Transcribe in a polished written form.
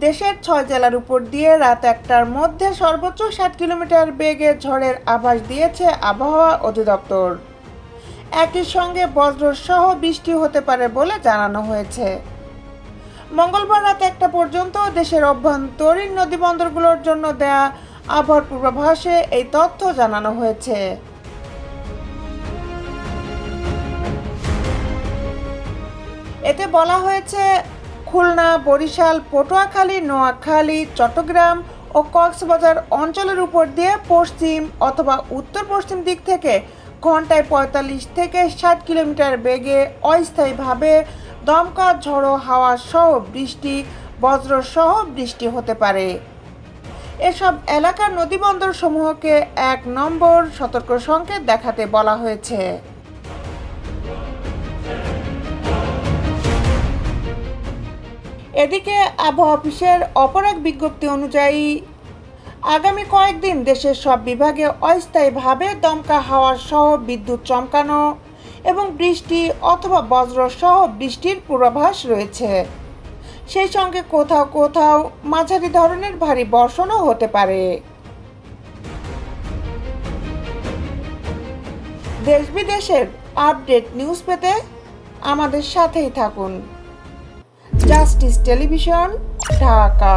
দেশের 6 জেলার উপর দিয়ে রাত 1টার মধ্যে সর্বোচ্চ 60 কিলোমিটার বেগে ঝড়ের আভাস দিয়েছে আবহাওয়া অধিদপ্তর। একই সঙ্গে বজ্রসহ বৃষ্টি হতে পারে বলে জানানো হয়েছে। মঙ্গলবার রাত 1টা পর্যন্ত দেশের অভ্যন্তরীণ নদীবন্দরগুলোর জন্য দেয়া আবহাওয়ার পূর্বাভাসে এই তথ্য জানানো হয়েছে। এতে বলা হয়েছে, খুলনা, বরিশাল, পটুয়াখালী, নোয়াখালী, চট্টগ্রাম ও কক্সবাজার অঞ্চলের উপর দিয়ে পশ্চিম অথবা উত্তর পশ্চিম দিক থেকে ঘন্টায় 45 থেকে 60 কিলোমিটার বেগে অস্থায়ীভাবে দমকা ঝড়ো হাওয়া সহ বৃষ্টি, বজ্রসহ বৃষ্টি হতে পারে। এসব এলাকার নদীবন্দর সমূহকে 1 নম্বর সতর্ক সংকেত দেখাতে বলা হয়েছে। এদিকে আবহাওয়া অফিসের অপর এক বিজ্ঞপ্তি অনুযায়ী আগামী কয়েকদিন দেশের সব বিভাগে অস্থায়ীভাবে দমকা হাওয়া সহ বিদ্যুৎ চমকানো এবং বৃষ্টি অথবা বজ্রসহ বৃষ্টির পূর্বাভাস রয়েছে। সেই সঙ্গে কোথাও কোথাও মাঝারি ধরনের ভারী বর্ষণও হতে পারে। দেশ বিদেশের আপডেট নিউজ পেতে আমাদের সাথেই থাকুন। Justice television, Dhaka.